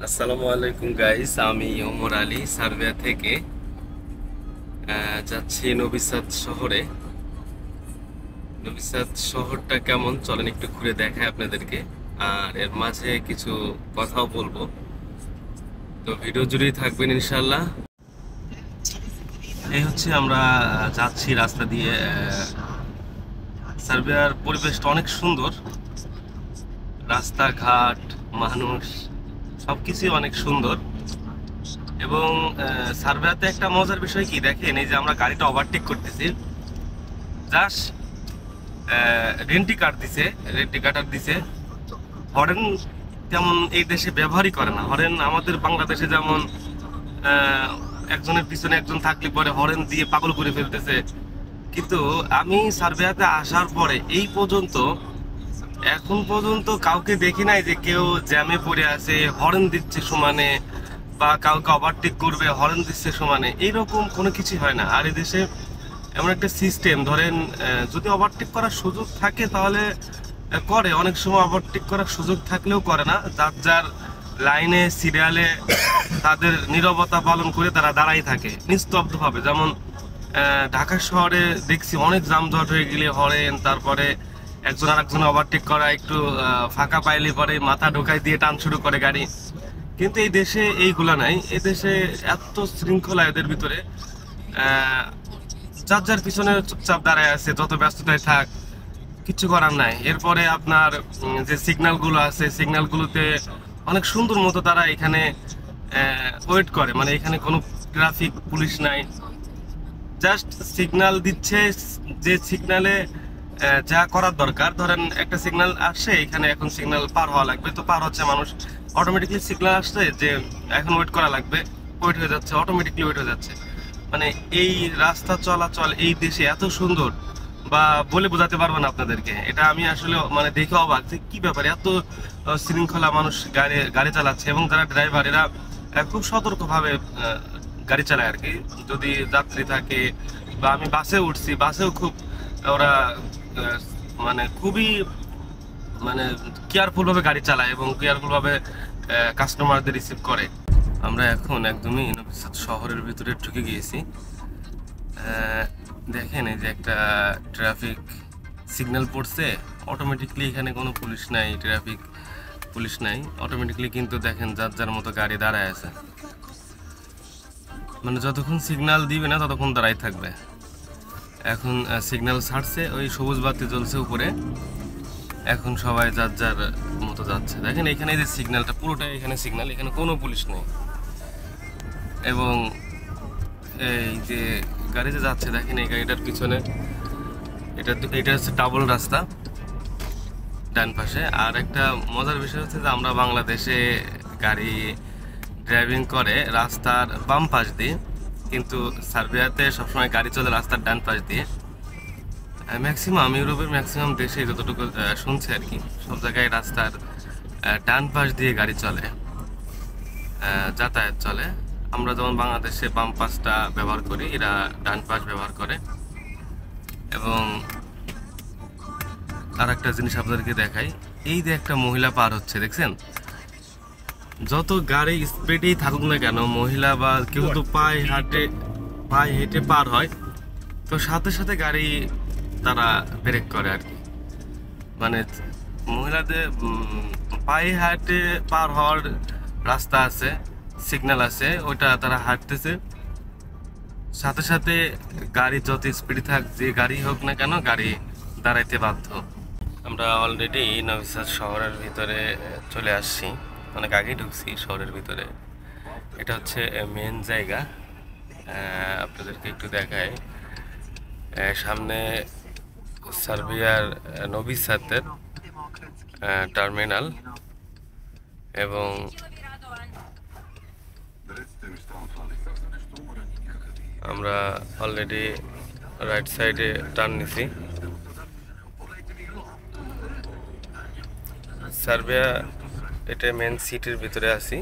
আসসালামু আলাইকুম গাইস, আমি ওমর আলী সার্বিয়া থেকে যাচ্ছি নবি সাদ শহরে। নবি সাদ শহরটা কেমন চলেন একটু ঘুরে দেখাই আপনাদেরকে, আর এর মাঝে কিছু কথাও বলবো। তো ভিডিও জুড়েই থাকবেন ইনশাল্লাহ। এই হচ্ছে আমরা যাচ্ছি রাস্তা দিয়ে। সার্বিয়ার পরিবেশটা অনেক সুন্দর, রাস্তাঘাট, মানুষ, সবকিছুই অনেক সুন্দর। এবং সার্ভেতে একটা মজার বিষয় কি দেখেন, এই যে আমরা গাড়িটা ওভারটেক করতেছি, জাস্ট রেন্টি কাটার দিছে। হরেন তেমন এই দেশে ব্যবহারই করে না। হরেন আমাদের বাংলাদেশে যেমন আহ, একজনের পিছনে একজন থাকলে পরে হরেন দিয়ে পাগল করে ফেলতেছে, কিন্তু আমি সার্ভেতে আসার পরে এখন পর্যন্ত কাউকে দেখি নাই যে কেউ জ্যামে পড়ে আছে হরেন দিচ্ছে সমানে, বা কাউকে ওভারটেক করবে হরেন দিচ্ছে সমানে, এইরকম কোনো কিছু হয় না। আর এই দেশে এমন একটা সিস্টেম, ধরেন যদি ওভারটেক করার সুযোগ থাকে তাহলে করে, অনেক সময় ওভারটেক করার সুযোগ থাকলেও করে না। যার যার লাইনে সিরিয়ালে তাদের নীরবতা পালন করে তারা দাঁড়াই থাকে নিস্তব্ধভাবে। যেমন ঢাকা শহরে দেখছি অনেক যানজট হয়ে গেলে হরেন, তারপরে একজন আর একজন ওভারটেক করা, একটু ফাঁকা পাইলে পরে মাথা ঢোকাই দিয়ে টান শুরু করে গাড়ি। কিন্তু এই দেশে এইগুলা নাই। এই দেশে এত শৃঙ্খলা এদের ভিতরে, আহ, যার যার পিছনে চুপচাপ দাঁড়ায় আছে, যত ব্যস্ততায় থাক কিছু করার নাই। এরপরে আপনার যে সিগন্যাল গুলো আছে, সিগন্যাল গুলোতে অনেক সুন্দর মতো তারা এখানে ওয়েট করে, মানে এখানে কোনো ট্রাফিক পুলিশ নাই, জাস্ট সিগন্যাল দিচ্ছে। যে সিগন্যালে যা করার দরকার, ধরেন একটা সিগন্যাল আসছে এখানে, এখন সিগন্যাল পার হওয়া লাগবে, তো পার হচ্ছে মানুষ, অটোমেটিকলি সিগন্যাল আসছে যে এখন ওয়েট করা লাগবে, ওয়েট হয়ে যাচ্ছে, অটোমেটিকলি ওয়েট হয়ে যাচ্ছে। মানে এই রাস্তা চলাচল এই দেশে এত সুন্দর, বা বলে বোঝাতে পারবো না আপনাদেরকে। এটা আমি আসলে মানে দেখে অবাক যে কি ব্যাপার, এত শৃঙ্খলা মানুষ গাড়ি গাড়ি চালাচ্ছে, এবং যারা ড্রাইভার এরা খুব সতর্কভাবে গাড়ি চালায় আর কি। যদি যাত্রী থাকে, বা আমি বাসে উঠছি, বাসেও খুব ওরা আহ, মানে খুবই মানে কেয়ারফুল ভাবে গাড়ি চালায় এবং কেয়ারফুল ভাবে কাস্টমারদের রিসিভ করে। আমরা এখন একদমই নফিসাত শহরের ভিতরে ঢুকে গিয়েছি। আহ, দেখেন এই যে একটা ট্রাফিক সিগন্যাল পড়ছে, অটোমেটিকলি এখানে কোনো পুলিশ নাই, ট্রাফিক পুলিশ নাই, অটোমেটিকলি কিন্তু দেখেন যার যার মতো গাড়ি দাঁড়ায় আছে। মানে যতক্ষণ সিগন্যাল দিবে না ততক্ষণ দাঁড়াই থাকবে। এখন সিগন্যাল ছাড়ছে, ওই সবুজ বাতি জ্বলছে উপরে, এখন সবাই যার যার মতো যাচ্ছে। দেখেন এখানে যে সিগন্যালটা পুরোটাই এখানে সিগন্যাল, এখানে কোনো পুলিশ নেই। এবং এই যে গাড়ি যে যাচ্ছে দেখেন, এই গাড়িটার পিছনে এটা হচ্ছে ডাবল রাস্তা ডান পাশে। আর একটা মজার বিষয় হচ্ছে যে আমরা বাংলাদেশে গাড়ি ড্রাইভিং করে রাস্তার বাম পাশ দিয়ে, কিন্তু সার্বিয়াতে সবসময় গাড়ি চলে রাস্তার ডান পাশ দিয়ে। ম্যাক্সিমাম ইউরোপের ম্যাক্সিমাম দেশে যতটুকু শুনছে আর কি, সব জায়গায় রাস্তার ডান পাশ দিয়ে গাড়ি চলে, যাতায়াত চলে। আমরা যেমন বাংলাদেশে বাম পাশটা ব্যবহার করি, এরা ডান পাশ ব্যবহার করে। এবং আর একটা জিনিস আপনাদেরকে দেখাই, এই যে একটা মহিলা পার হচ্ছে দেখছেন, যত গাড়ি স্পিডেই থাকুক না কেন, মহিলা বা কেউ তো পায়ে হেঁটে পার হয়, তো সাথে সাথে গাড়ি তারা ব্রেক করে আর কি। মানে মহিলাদের পায়ে হাঁটে পার হওয়ার রাস্তা আছে, সিগন্যাল আছে, ওইটা তারা হাঁটতেছে, সাথে সাথে গাড়ি যত স্পিড থাক, যে গাড়ি হোক না কেন, গাড়ি দাঁড়াইতে বাধ্য। আমরা অলরেডি নভিসাদ শহরের ভিতরে চলে আসছি, অনেক আগেই ঢুকছি শহরের ভিতরে। এটা হচ্ছে মেন জায়গা। আপনাদেরকে একটু দেখাই, সামনে সার্বিয়ার নবি সাদের টার্মিনাল, এবং আমরা অলরেডি রাইট সাইডে টার্ন নিছি। সার্বিয়া এটা মেন সিটির ভিতরে আছি,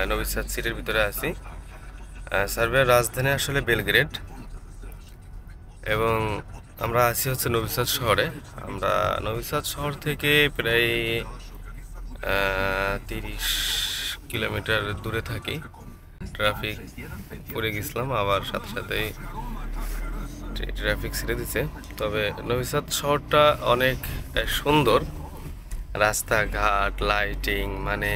নবি সাদ সিটির ভিতরে আছি। সার্বিয়ার রাজধানী আসলে বেলগ্রেড, এবং আমরা আছি হচ্ছে নবি সাদ শহরে। আমরা নবি সাদ শহর থেকে প্রায় 30 কিলোমিটার দূরে থাকি। ট্রাফিক পড়ে গেছিলাম, আবার সাথে সাথেই ট্রাফিক ছেড়ে দিছে। তবে নবী সাদ শহরটা অনেক সুন্দর, রাস্তাঘাট, লাইটিং, মানে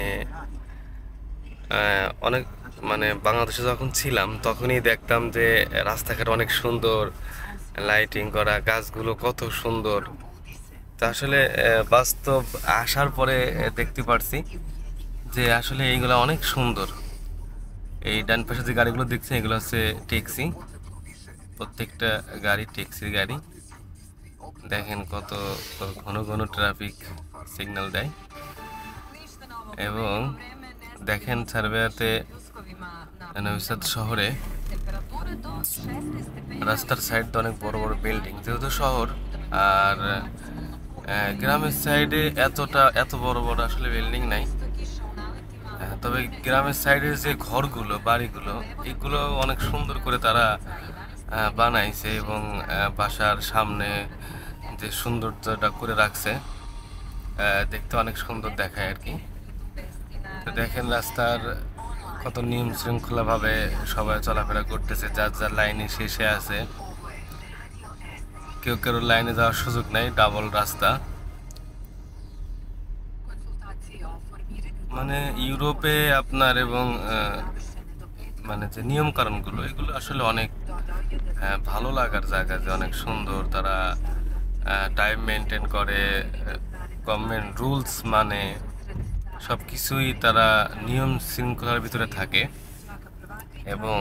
অনেক, মানে বাংলাদেশে যখন ছিলাম তখনই দেখতাম যে রাস্তাঘাট অনেক সুন্দর, লাইটিং করা, গাছগুলো কত সুন্দর। তা আসলে বাস্তব আসার পরে দেখতে পারছি যে আসলে এইগুলো অনেক সুন্দর। এই ডান পাশে যে গাড়িগুলো দেখছেন এগুলো হচ্ছে ট্যাক্সি, প্রত্যেকটা গাড়ি ট্যাক্সির গাড়ি। দেখেন কত ঘন ঘন ট্রাফিক সিগন্যাল দেয়। এবং দেখেন সার্বিয়াতে নবী সাদ শহরে রাস্তার সাইড অনেক বড় বড় বিল্ডিং, যেহেতু শহর। আর গ্রামের সাইডে এত বড় বড় আসলে বিল্ডিং নাই। তবে গ্রামের সাইডের যে ঘরগুলো, বাড়িগুলো, এগুলো অনেক সুন্দর করে তারা বানাইছে এবং বাসার সামনে যে সৌন্দর্যটা করে রাখছে, দেখতে অনেক সুন্দর দেখায় আর কি। তো দেখেন রাস্তার কত নিয়ম শৃঙ্খলা ভাবে সবাই চলাফেরা করতেছে, যার যার লাইনে শেষে আছে। কেউ কেউ লাইনে যাওয়ার সুযোগ নাই, ডাবল রাস্তা। মানে ইউরোপে আপনার এবং মানে যে নিয়ম কানুনগুলো, এগুলো আসলে অনেক ভালো লাগার জায়গা, যে অনেক সুন্দর। তারা টাইম মেনটেন করে, গভর্নমেন্ট রুলস মানে, সব কিছুই তারা নিয়ম শৃঙ্খলার ভিতরে থাকে। এবং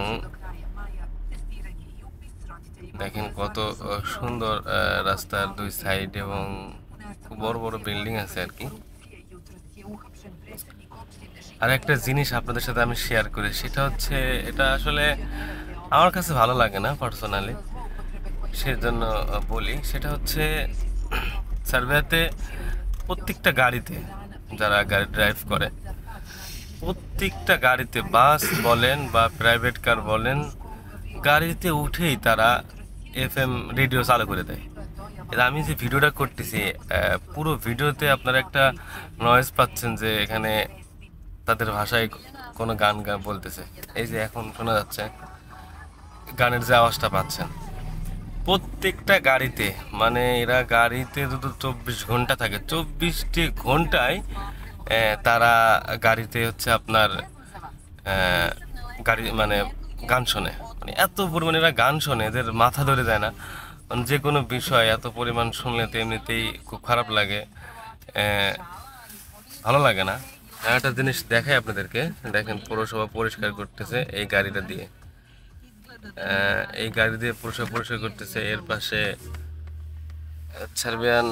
দেখেন কত সুন্দর রাস্তার দুই সাইড, এবং খুব বড় বড় বিল্ডিং আছে আর কি। আর একটা জিনিস আপনাদের সাথে আমি শেয়ার করি, সেটা হচ্ছে, এটা আসলে আমার কাছে ভালো লাগে না পার্সোনালি, সেজন্য বলি। সেটা হচ্ছে সার্বিয়াতে প্রত্যেকটা গাড়িতে, যারা গাড়ি ড্রাইভ করে, প্রত্যেকটা গাড়িতে, বাস বলেন বা প্রাইভেট কার বলেন, গাড়িতে উঠেই তারা FM রেডিও চালু করে দেয়। আমি যে ভিডিওটা করতেছি, পুরো ভিডিওতে আপনারা একটা নয়েজ পাচ্ছেন, যে এখানে তাদের ভাষায় কোনো গান বলতেছে। এই যে এখন শোনা যাচ্ছে গানের যে আওয়াজটা পাচ্ছেন, প্রত্যেকটা গাড়িতে, মানে এরা গাড়িতে যদি 24 ঘন্টা থাকে, 24টি ঘন্টায় তারা গাড়িতে হচ্ছে আপনার গাড়ি মানে গান শোনে। মানে এত পরিমাণে এরা গান শোনে, এদের মাথা ধরে যায় না। মানে যে কোনো বিষয় এত পরিমাণ শুনলে তো এমনিতেই খুব খারাপ লাগে, ভালো লাগে না। একটা জিনিস দেখাই আপনাদেরকে, দেখেন পৌরসভা পরিষ্কার করতেছে এই গাড়িটা দিয়ে, এই গাড়ি দিয়ে পরিষ্কার করতেছে। এর পাশে সার্বিয়ান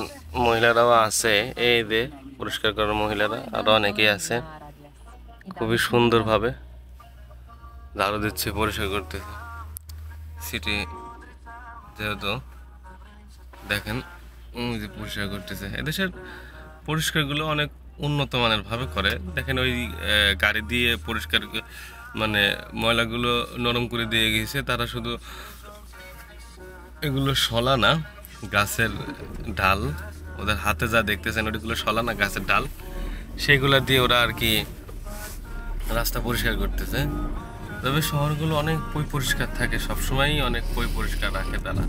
মহিলারাও আছে, এই যে পরিষ্কার করার মহিলারা আরো অনেকেই আছে, খুবই সুন্দরভাবে ঝাড়ু দিচ্ছে, পরিষ্কার করতেছে সিটি, যেহেতু দেখেন যে পরিষ্কার করতেছে। এদেশের পরিষ্কারগুলো অনেক উন্নত মানের ভাবে করে। দেখেন ওই গাড়ি দিয়ে পরিষ্কার, মানে ময়লাগুলো নরম করে দিয়ে গেছে। তারা শুধু এগুলো শলা না, গাছের ডাল, ওদের হাতে যা দেখতেছেন ওইগুলো শলা না, গাছের ডাল, সেগুলো দিয়ে ওরা আর কি রাস্তা পরিষ্কার করতেছে। তবে শহরগুলো অনেক পরিষ্কার থাকে, সবসময়ই অনেক পরিষ্কার রাখে তারা।